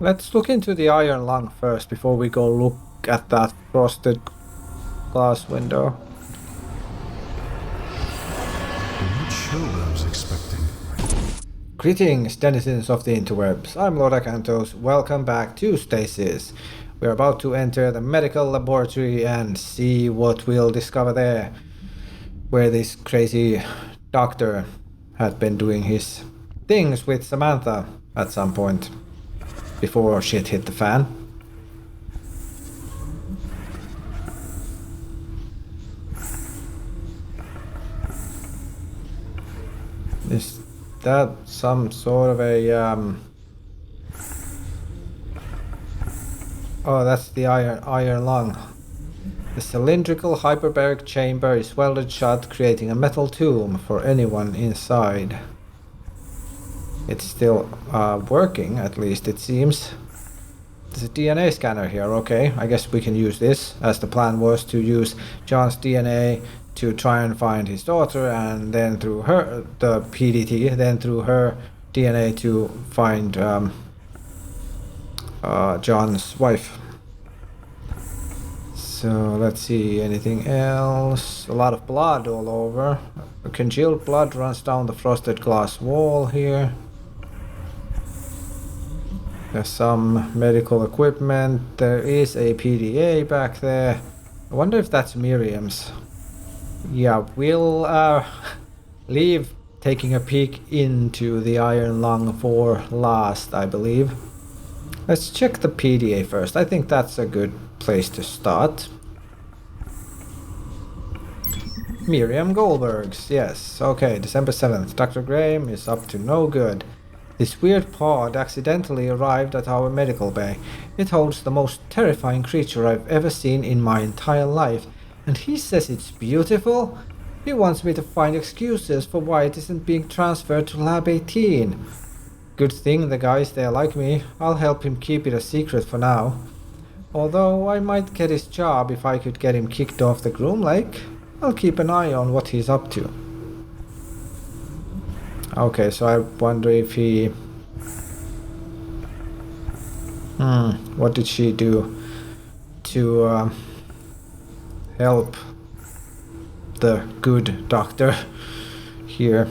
Let's look into the iron lung first before we go look at that frosted glass window. I'm not sure what I was expecting. Greetings, denizens of the interwebs. I'm Lord Acanthos. Welcome back to Stasis. We're about to enter the medical laboratory and see what we'll discover there. Where this crazy doctor had been doing his things with Samantha at some point. Before shit hit the fan. Is that some sort of a Oh, that's the iron lung. The cylindrical hyperbaric chamber is welded shut, creating a metal tomb for anyone inside. It's still working, at least it seems. There's a DNA scanner here, okay. I guess we can use this, as the plan was to use John's DNA to try and find his daughter, and then through her, the PDT, then through her DNA to find John's wife. So let's see, anything else? A lot of blood all over. Congealed blood runs down the frosted glass wall here. There's some medical equipment. There is a PDA back there. I wonder if that's Miriam's. Yeah, we'll leave taking a peek into the iron lung for last, I believe. Let's check the PDA first. I think that's a good place to start. Miriam Golberg's, yes. Okay, December 7th. Dr. Graham is up to no good. This weird pod accidentally arrived at our medical bay. It holds the most terrifying creature I've ever seen in my entire life, and he says it's beautiful? He wants me to find excuses for why it isn't being transferred to Lab 18. Good thing the guy's there like me. I'll help him keep it a secret for now. Although I might get his job if I could get him kicked off the GROOMLAKE. I'll keep an eye on what he's up to. Okay, so I wonder if he... what did she do to help the good doctor here?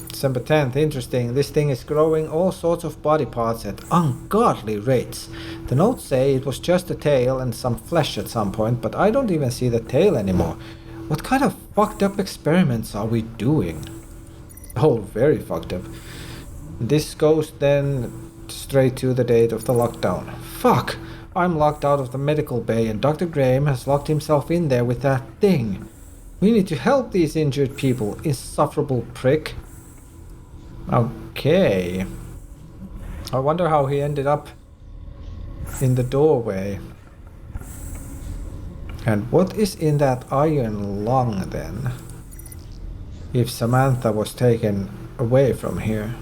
December 10th, interesting. This thing is growing all sorts of body parts at ungodly rates. The notes say it was just a tail and some flesh at some point, but I don't even see the tail anymore. What kind of fucked up experiments are we doing? Oh, very fucked up. This goes then straight to the date of the lockdown. Fuck! I'm locked out of the medical bay and Dr. Graham has locked himself in there with that thing. We need to help these injured people, insufferable prick. Okay. I wonder how he ended up in the doorway. And what is in that iron lung then? If Samantha was taken away from here.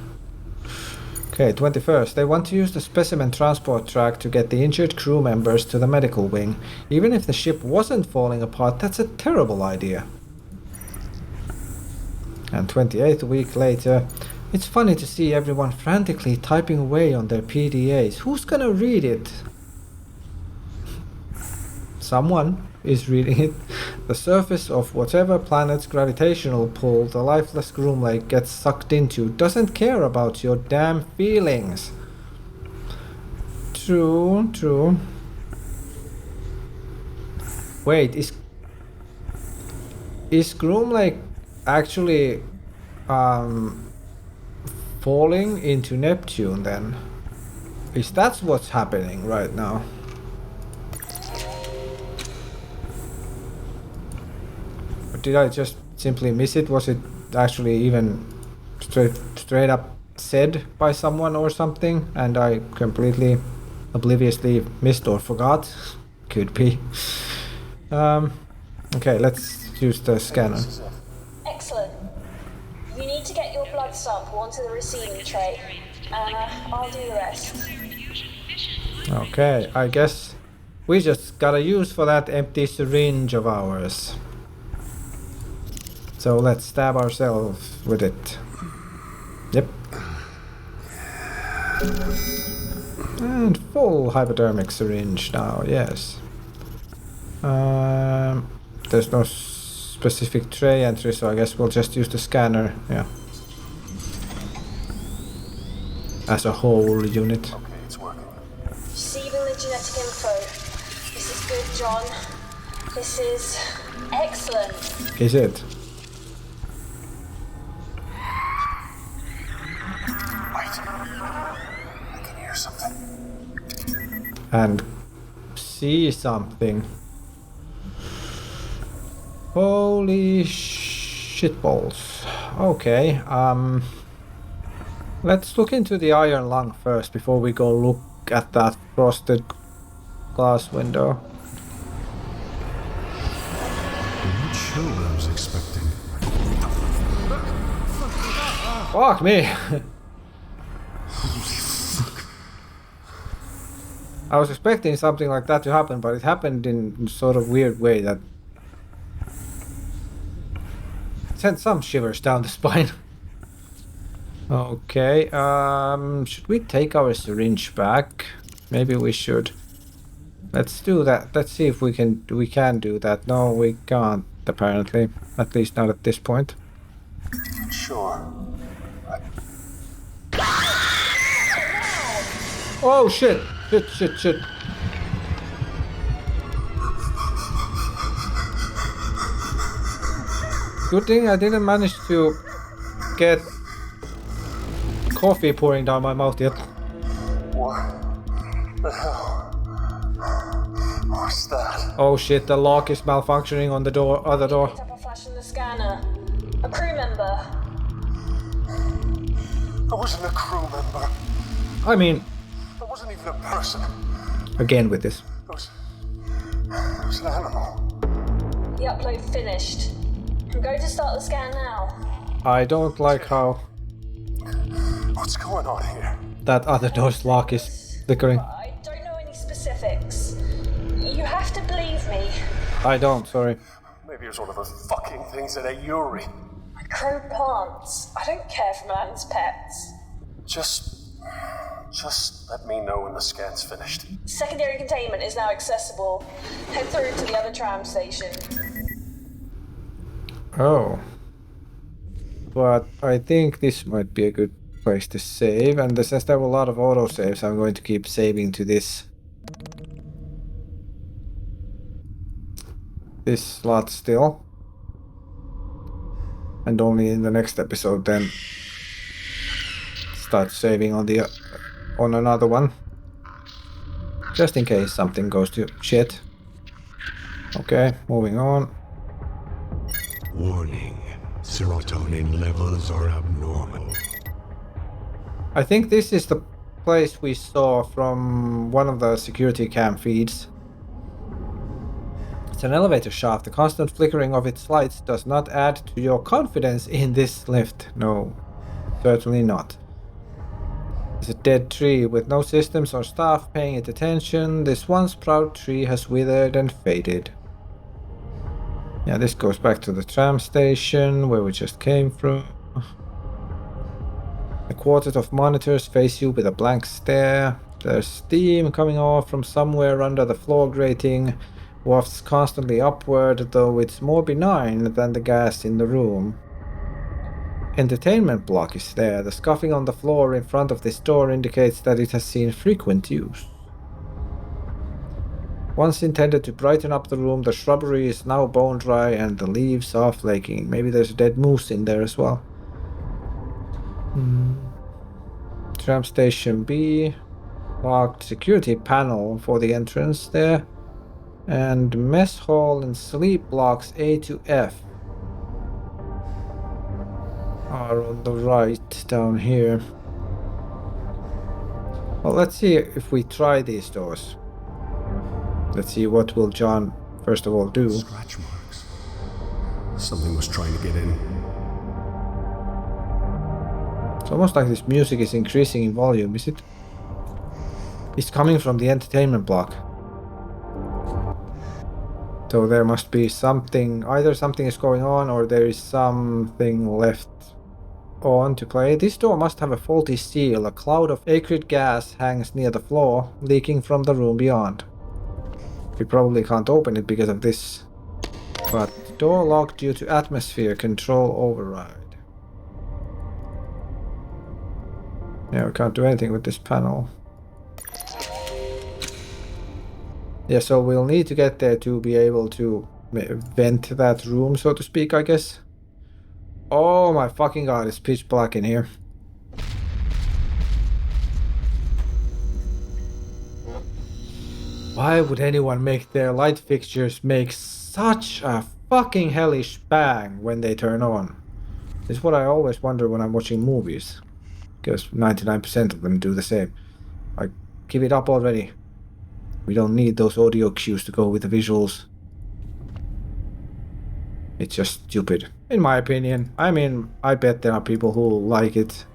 Okay, 21st. They want to use the specimen transport track to get the injured crew members to the medical wing. Even if the ship wasn't falling apart, that's a terrible idea. And 28th, a week later. It's funny to see everyone frantically typing away on their PDAs. Who's gonna read it? Someone is reading it. The surface of whatever planet's gravitational pull the lifeless GROOMLAKE gets sucked into doesn't care about your damn feelings. True, true. Wait, is GROOMLAKE actually falling into Neptune then? Is that what's happening right now? Did I just simply miss it? Was it actually even straight up said by someone or something and I completely obliviously missed or forgot? Could be. Okay, let's use the scanner. Excellent. You need to get your blood sample onto the receiving tray. I'll do the rest. Okay, I guess we just gotta use for that empty syringe of ours. So let's stab ourselves with it. Yep. And full hypodermic syringe now, yes. There's no specific tray entry, so I guess we'll just use the scanner, yeah. As a whole unit. Okay, it's working. Receiving the genetic info. This is good, John. This is excellent. Is it? Wait. I can hear something. And see something. Holy shitballs. Okay, let's look into the iron lung first before we go look at that frosted glass window. What show I was expecting? Fuck me! I was expecting something like that to happen, but it happened in sort of weird way that sent some shivers down the spine. Okay, should we take our syringe back? Maybe we should. Let's do that. Let's see if we can do that. No, we can't apparently. At least not at this point. Sure. Oh shit! Shit. Good thing I didn't manage to get coffee pouring down my mouth yet. What the hell? What's that? Oh shit, the lock is malfunctioning on the door, other door. Picked up a flash in the scanner. A crew member. I wasn't a crew member. I mean, I wasn't even a person. again with this. It was an animal. The upload finished. I'm going to start the scan now. I don't like how What's going on here? that other door's lock is flickering. I don't know any specifics. You have to believe me. I don't, sorry. Maybe it was one of those fucking things that ate Yuri. I grow plants. I don't care for man's pets. Just let me know when the scan's finished. Secondary containment is now accessible. Head through to the other tram station. Oh. But I think this might be a good place to save, and since there were a lot of autosaves, I'm going to keep saving to this slot still. And only in the next episode then start saving on another one. Just in case something goes to shit. Okay, moving on. Warning. Serotonin levels are abnormal. I think this is the place we saw from one of the security cam feeds. It's an elevator shaft. The constant flickering of its lights does not add to your confidence in this lift. No, certainly not. It's a dead tree with no systems or staff paying it attention. This once proud tree has withered and faded. Yeah, this goes back to the tram station where we just came from. A quartet of monitors face you with a blank stare. There's steam coming off from somewhere under the floor grating, wafts constantly upward, though it's more benign than the gas in the room. Entertainment block is there. The scuffing on the floor in front of this door indicates that it has seen frequent use. Once intended to brighten up the room, the shrubbery is now bone dry and the leaves are flaking. Maybe there's a dead moose in there as well. Tram station B. Locked security panel for the entrance there. And mess hall and sleep blocks A to F are on the right down here. Well, let's see if we try these doors. Let's see what will John first of all do. Scratch marks. Something was trying to get in. It's almost like this music is increasing in volume, is it? It's coming from the entertainment block. So there must be something, either something is going on or there is something left on to play. This door must have a faulty seal. A cloud of acrid gas hangs near the floor, leaking from the room beyond. We probably can't open it because of this. But door locked due to atmosphere control override. Yeah, we can't do anything with this panel. Yeah, so we'll need to get there to be able to vent that room, so to speak, I guess. Oh my fucking god, it's pitch black in here. Why would anyone make their light fixtures make such a fucking hellish bang when they turn on? This is what I always wonder when I'm watching movies. Because 99% of them do the same. Like, give it up already. We don't need those audio cues to go with the visuals. It's just stupid, in my opinion. I mean, I bet there are people who like it.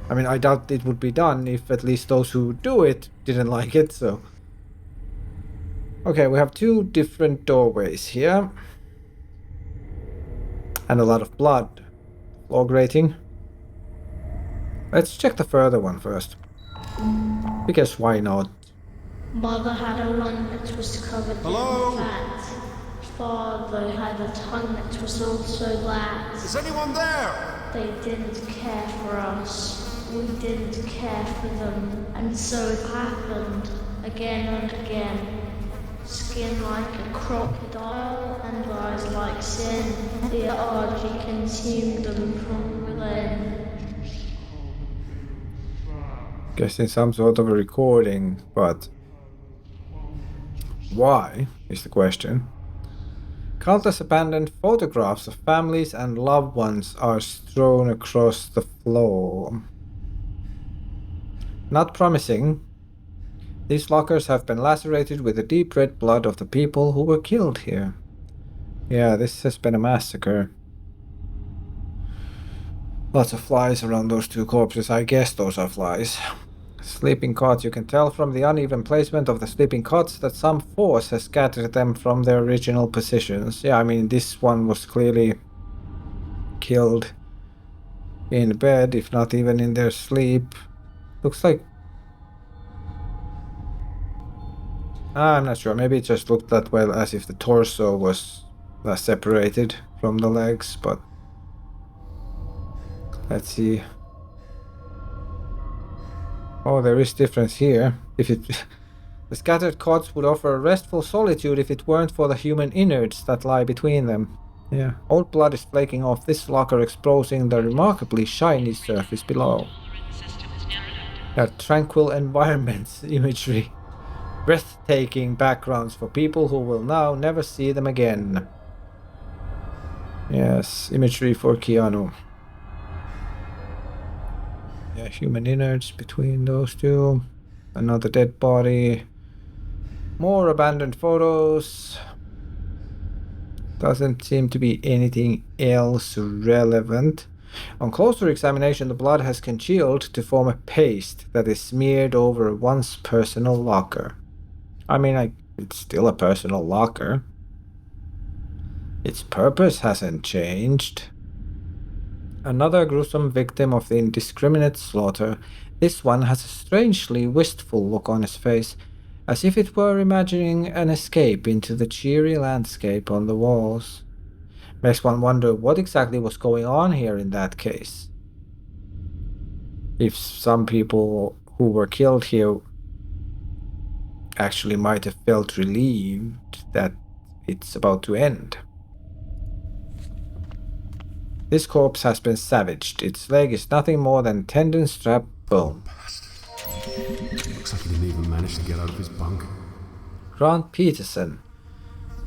I mean, I doubt it would be done if at least those who do it didn't like it, so... Okay, we have two different doorways here. And a lot of blood. Floor grating. Let's check the further one first. Because why not? Mother had a lung that was covered in fat. Father had a tongue that was also black. Is anyone there? They didn't care for us. We didn't care for them. And so it happened again and again. Skin like a crocodile and eyes like sin. The RG consumed them from within. Guessing some sort of a recording, but why is the question. Countless abandoned photographs of families and loved ones are strewn across the floor. Not promising. These lockers have been lacerated with the deep red blood of the people who were killed here. Yeah, this has been a massacre. Lots of flies around those two corpses. I guess those are flies. Sleeping cots. You can tell from the uneven placement of the sleeping cots that some force has scattered them from their original positions. Yeah, I mean, this one was clearly killed in bed, if not even in their sleep. Looks like... I'm not sure. Maybe it just looked that well, as if the torso was separated from the legs, but... Let's see. Oh, there is difference here. If it... The scattered cots would offer a restful solitude if it weren't for the human innards that lie between them. Yeah. Old blood is flaking off this locker, exposing the remarkably shiny surface below. Their tranquil environments imagery. Breathtaking backgrounds for people who will now never see them again. Yes, imagery for Keanu. Yeah, human innards between those two. Another dead body. More abandoned photos. Doesn't seem to be anything else relevant. On closer examination, the blood has congealed to form a paste that is smeared over a once personal locker. I mean, it's still a personal locker. Its purpose hasn't changed. Another gruesome victim of the indiscriminate slaughter. This one has a strangely wistful look on his face, as if it were imagining an escape into the cheery landscape on the walls. Makes one wonder what exactly was going on here in that case. If some people who were killed here actually might have felt relieved that it's about to end. This corpse has been savaged. Its leg is nothing more than tendon strap bone. Looks like he didn't even manage to get out of his bunk. Grant Peterson.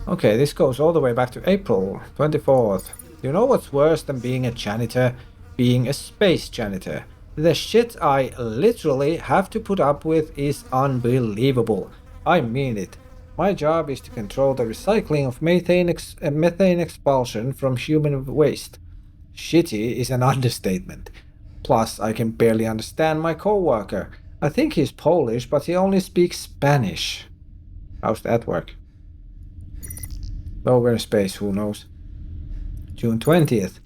Okay, this goes all the way back to April 24th. You know what's worse than being a janitor? Being a space janitor. The shit I literally have to put up with is unbelievable. I mean it. My job is to control the recycling of methane expulsion from human waste. Shitty is an understatement. Plus, I can barely understand my co-worker. I think he's Polish, but he only speaks Spanish. How's that work? Though we're in space, who knows? June 20th.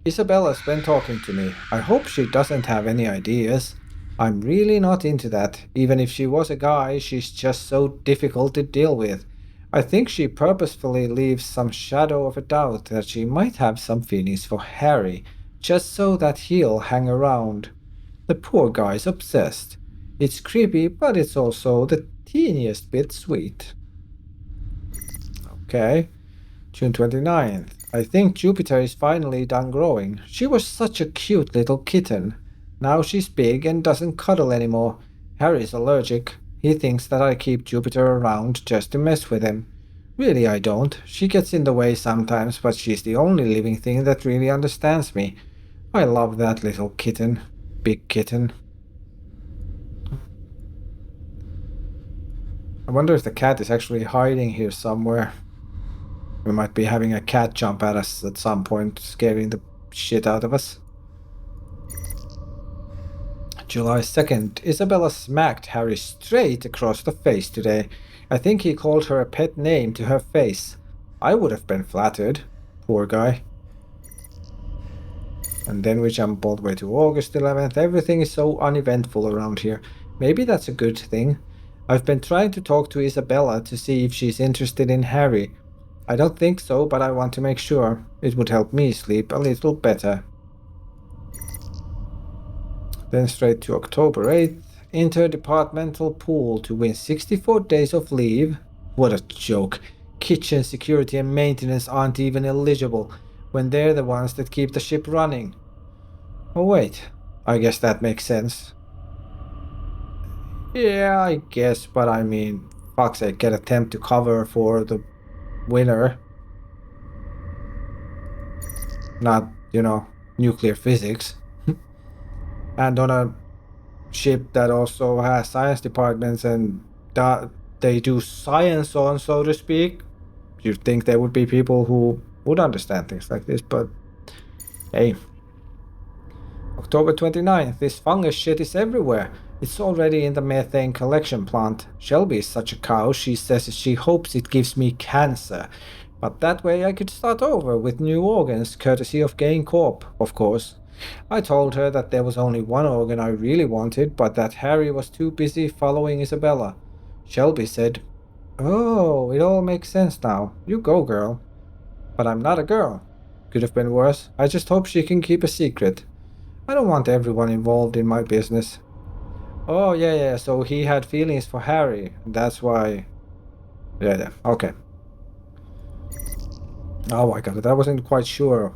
Isabella's been talking to me. I hope she doesn't have any ideas. I'm really not into that. Even if she was a guy, she's just so difficult to deal with. I think she purposefully leaves some shadow of a doubt that she might have some feelings for Harry, just so that he'll hang around. The poor guy's obsessed. It's creepy, but it's also the teeniest bit sweet. Okay. June 29th. I think Jupiter is finally done growing. She was such a cute little kitten. Now she's big and doesn't cuddle anymore. Harry's allergic. He thinks that I keep Jupiter around just to mess with him. Really, I don't. She gets in the way sometimes, but she's the only living thing that really understands me. I love that little kitten. Big kitten. I wonder if the cat is actually hiding here somewhere. We might be having a cat jump at us at some point, scaring the shit out of us. July 2nd. Isabella smacked Harry straight across the face today. I think he called her a pet name to her face. I would have been flattered. Poor guy. And then we jump all the way to August 11th. Everything is so uneventful around here. Maybe that's a good thing. I've been trying to talk to Isabella to see if she's interested in Harry. I don't think so, but I want to make sure. It would help me sleep a little better. Then straight to October 8th. Interdepartmental pool to win 64 days of leave. What a joke. Kitchen security and maintenance aren't even eligible when they're the ones that keep the ship running. Oh wait, I guess that makes sense. Yeah, I guess, but I mean, fuck's sake, get a temp to cover for the winner. Not, nuclear physics. And on a ship that also has science departments and they do science on, so to speak, you'd think there would be people who would understand things like this, but hey. October 29th, this fungus shit is everywhere. It's already in the methane collection plant. Shelby is such a cow, she says she hopes it gives me cancer. But that way I could start over with new organs, courtesy of Gain Corp, of course. I told her that there was only one organ I really wanted, but that Harry was too busy following Isabella. Shelby said, "Oh, it all makes sense now. You go, girl." But I'm not a girl. Could have been worse. I just hope she can keep a secret. I don't want everyone involved in my business. Oh, yeah, so he had feelings for Harry. That's why... Yeah, okay. Oh, I got it. I wasn't quite sure.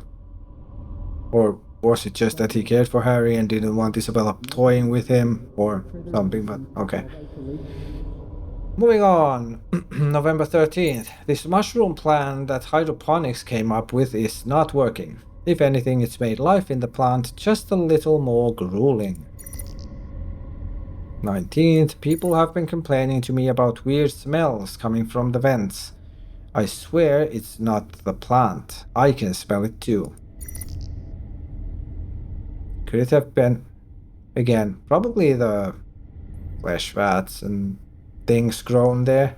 Or was it just that he cared for Harry and didn't want Isabella toying with him or something, but okay. Moving on. November 13th. This mushroom plan that hydroponics came up with is not working. If anything, it's made life in the plant just a little more grueling. 19th. People have been complaining to me about weird smells coming from the vents. I swear it's not the plant. I can smell it too. Could it have been, again, probably the flesh vats and things grown there?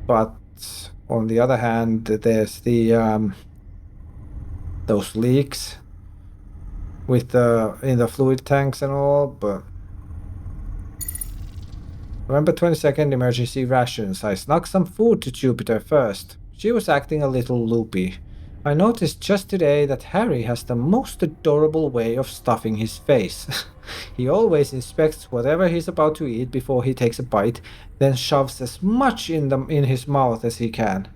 But on the other hand, there's the those leaks with in the fluid tanks and all. But November 22nd, emergency rations. I snuck some food to Jupiter first. She was acting a little loopy. I noticed just today that Harry has the most adorable way of stuffing his face. He always inspects whatever he's about to eat before he takes a bite, then shoves as much in his mouth as he can.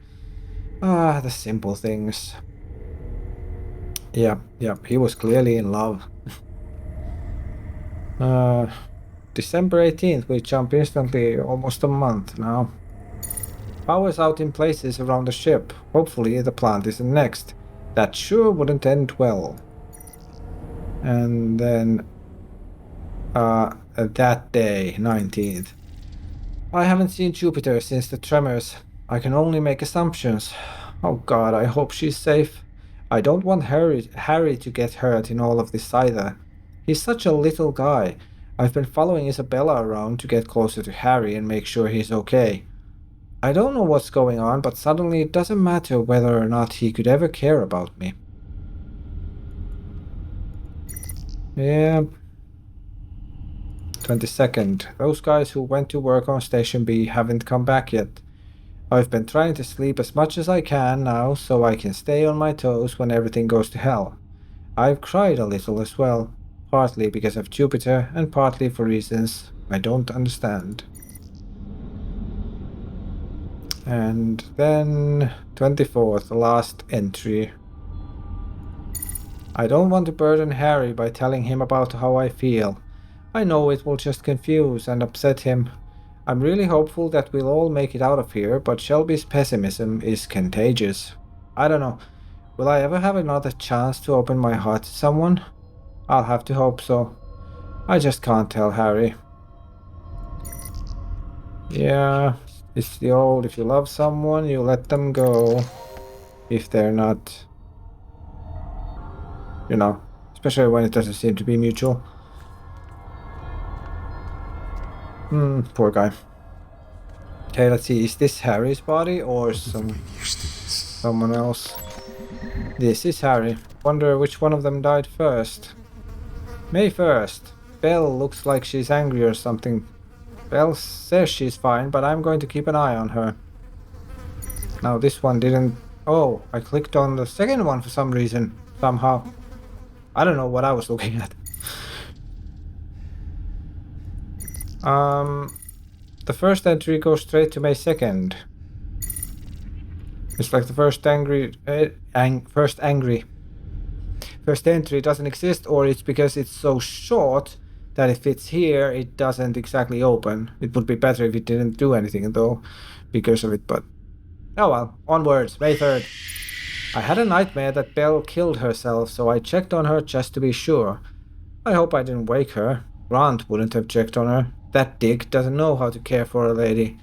Ah, the simple things. Yeah, he was clearly in love. December 18th, we jump instantly, almost a month now. Power's out in places around the ship. Hopefully the plant isn't next. That sure wouldn't end well. And then that day, 19th. I haven't seen Jupiter since the tremors. I can only make assumptions. Oh god, I hope she's safe. I don't want Harry to get hurt in all of this either. He's such a little guy. I've been following Isabella around to get closer to Harry and make sure he's okay. I don't know what's going on, but suddenly it doesn't matter whether or not he could ever care about me. Yeah. 22nd. Those guys who went to work on Station B haven't come back yet. I've been trying to sleep as much as I can now so I can stay on my toes when everything goes to hell. I've cried a little as well, partly because of Jupiter and partly for reasons I don't understand. And then 24th, the last entry. I don't want to burden Harry by telling him about how I feel. I know it will just confuse and upset him. I'm really hopeful that we'll all make it out of here, but Shelby's pessimism is contagious. I don't know. Will I ever have another chance to open my heart to someone? I'll have to hope so. I just can't tell Harry. Yeah, it's the old, if you love someone, you let them go. If they're not, you know, especially when it doesn't seem to be mutual. Poor guy. Okay, let's see, is this Harry's body or someone else? This is Harry. Wonder which one of them died first. May 1st. Belle looks like she's angry or something. Belle says she's fine, but I'm going to keep an eye on her. Now this one didn't... Oh, I clicked on the second one for some reason. Somehow. I don't know what I was looking at. The first entry goes straight to May 2nd. It's like the first first entry doesn't exist, or it's because it's so short that if it's here, it doesn't exactly open. It would be better if it didn't do anything though, because of it, but oh well, onwards, May 3rd. I had a nightmare that Belle killed herself, so I checked on her just to be sure. I hope I didn't wake her. Grant wouldn't have checked on her. That dick doesn't know how to care for a lady.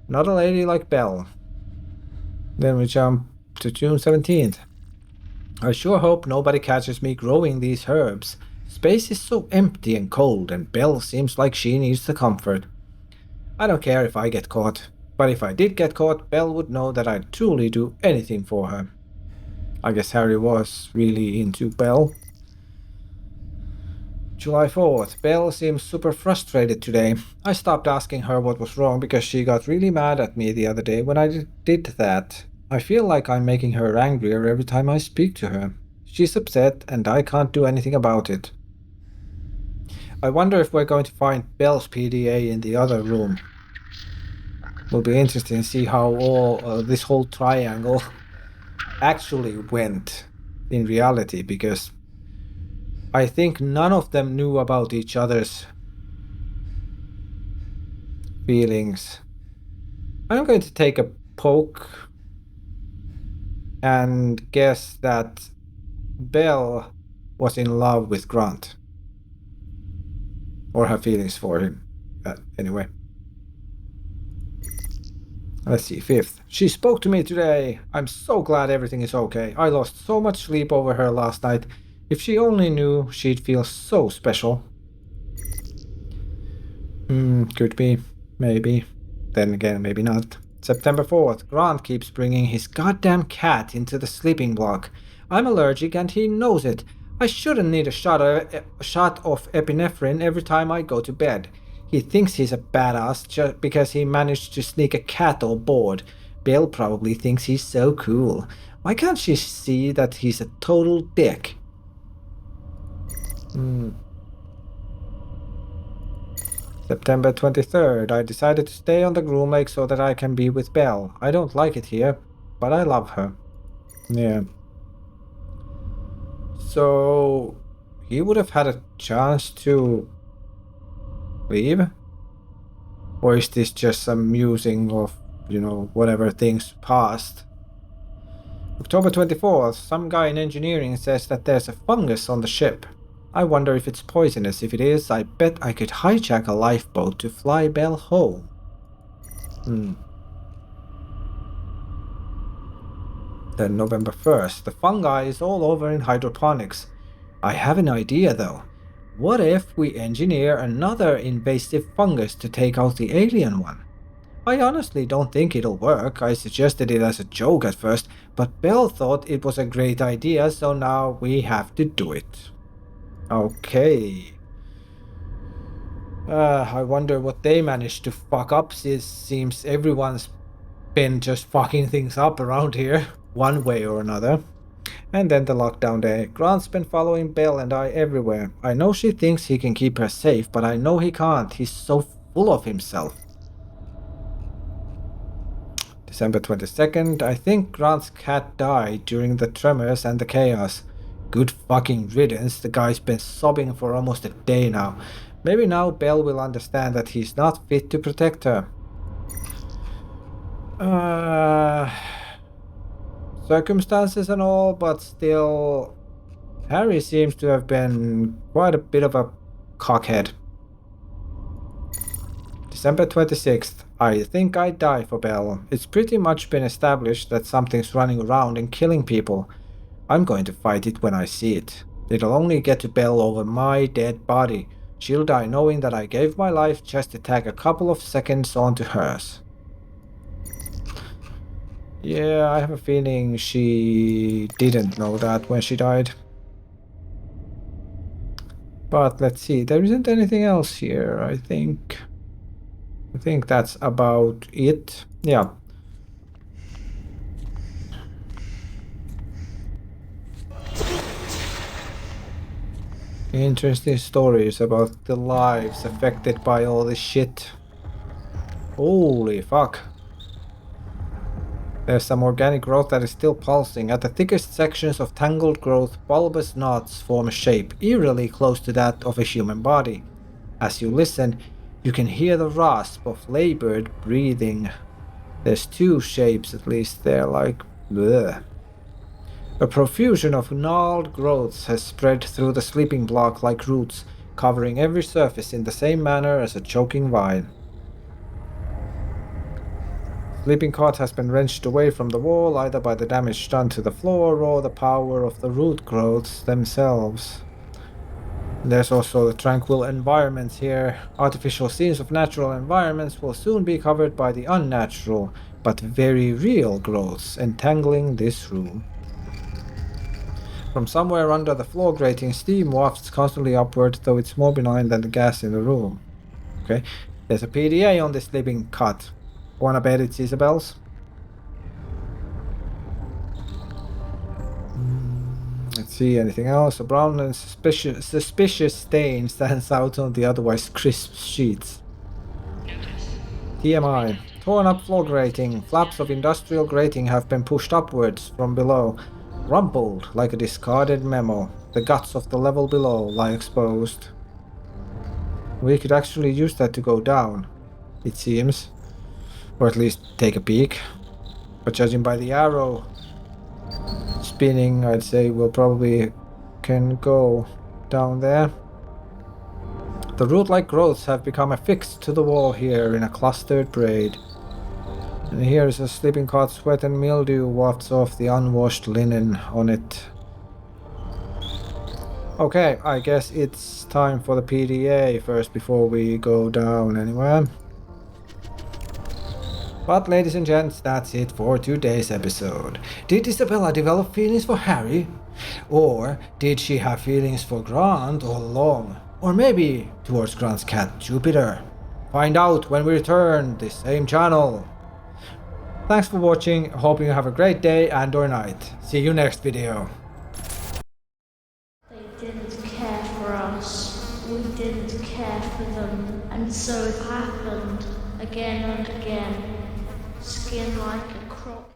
Not a lady like Belle. Then we jump to June 17th. I sure hope nobody catches me growing these herbs. Space is so empty and cold, and Belle seems like she needs the comfort. I don't care if I get caught, but if I did get caught, Belle would know that I'd truly do anything for her. I guess Harry was really into Belle. July 4th. Belle seems super frustrated today. I stopped asking her what was wrong because she got really mad at me the other day when I did that. I feel like I'm making her angrier every time I speak to her. She's upset and I can't do anything about it. I wonder if we're going to find Belle's PDA in the other room. Will be interesting to see how all this whole triangle actually went in reality, because I think none of them knew about each other's feelings. I'm going to take a poke and guess that Belle was in love with Grant. Or her feelings for him. Anyway. Let's see, 5th. She spoke to me today. I'm so glad everything is okay. I lost so much sleep over her last night. If she only knew, she'd feel so special. Could be. Maybe. Then again, maybe not. September 4th. Grant keeps bringing his goddamn cat into the sleeping block. I'm allergic and he knows it. I shouldn't need a shot of epinephrine every time I go to bed. He thinks he's a badass just because he managed to sneak a cat on board. Bill probably thinks he's so cool. Why can't she see that he's a total dick? September 23rd. I decided to stay on the GROOMLAKE so that I can be with Belle. I don't like it here, but I love her. Yeah. So he would have had a chance to leave? Or is this just some musing of, you know, whatever things past? October 24th. Some guy in engineering says that there's a fungus on the ship. I wonder if it's poisonous. If it is, I bet I could hijack a lifeboat to fly Belle home. Then November 1st. The fungi is all over in hydroponics. I have an idea though. What if we engineer another invasive fungus to take out the alien one? I honestly don't think it'll work. I suggested it as a joke at first, but Belle thought it was a great idea, so now we have to do it. Okay. I wonder what they managed to fuck up. Seems everyone's been just fucking things up around here, one way or another. And then the lockdown day. Grant's been following Belle and I everywhere. I know she thinks he can keep her safe, but I know he can't. He's so full of himself. December 22nd. I think Grant's cat died during the tremors and the chaos. Good fucking riddance. The guy's been sobbing for almost a day now. Maybe now Belle will understand that he's not fit to protect her. Circumstances and all, but still, Harry seems to have been quite a bit of a cockhead. December 26th. I think I'd die for Belle. It's pretty much been established that something's running around and killing people. I'm going to fight it when I see it. It'll only get to Belle over my dead body. She'll die knowing that I gave my life just to tag a couple of seconds onto hers. Yeah, I have a feeling she didn't know that when she died. But let's see, there isn't anything else here, I think. I think that's about it. Yeah. Interesting stories about the lives affected by all this shit. Holy fuck. There's some organic growth that is still pulsing. At the thickest sections of tangled growth, bulbous knots form a shape eerily close to that of a human body. As you listen, you can hear the rasp of labored breathing. There's two shapes at least there, like bleh. A profusion of gnarled growths has spread through the sleeping block like roots, covering every surface in the same manner as a choking vine. Sleeping cot has been wrenched away from the wall either by the damage done to the floor or the power of the root growths themselves. There's also the tranquil environments here. Artificial scenes of natural environments will soon be covered by the unnatural, but very real growths entangling this room. From somewhere under the floor grating, steam wafts constantly upward, though it's more benign than the gas in the room. Okay, there's a PDA on this sleeping cot. Wanna bet it's Isabel's? Let's see, anything else? A brown and suspicious stain stands out on the otherwise crisp sheets. TMI. Torn up floor grating. Flaps of industrial grating have been pushed upwards from below, rumpled like a discarded memo. The guts of the level below lie exposed. We could actually use that to go down, it seems. Or at least take a peek. But judging by the arrow spinning, I'd say we'll probably can go down there. The root-like growths have become affixed to the wall here in a clustered braid. And here's a sleeping cot. Sweat and mildew wafts off the unwashed linen on it. Okay, I guess it's time for the PDA first before we go down anywhere. But ladies and gents, that's it for today's episode. Did Isabella develop feelings for Harry? Or did she have feelings for Grant all along? Or maybe towards Grant's cat Jupiter? Find out when we return this same channel. Thanks for watching, hoping you have a great day and or night. See you next video. They didn't care for us. We didn't care for them. And so it happened again and again. Skin like a crop.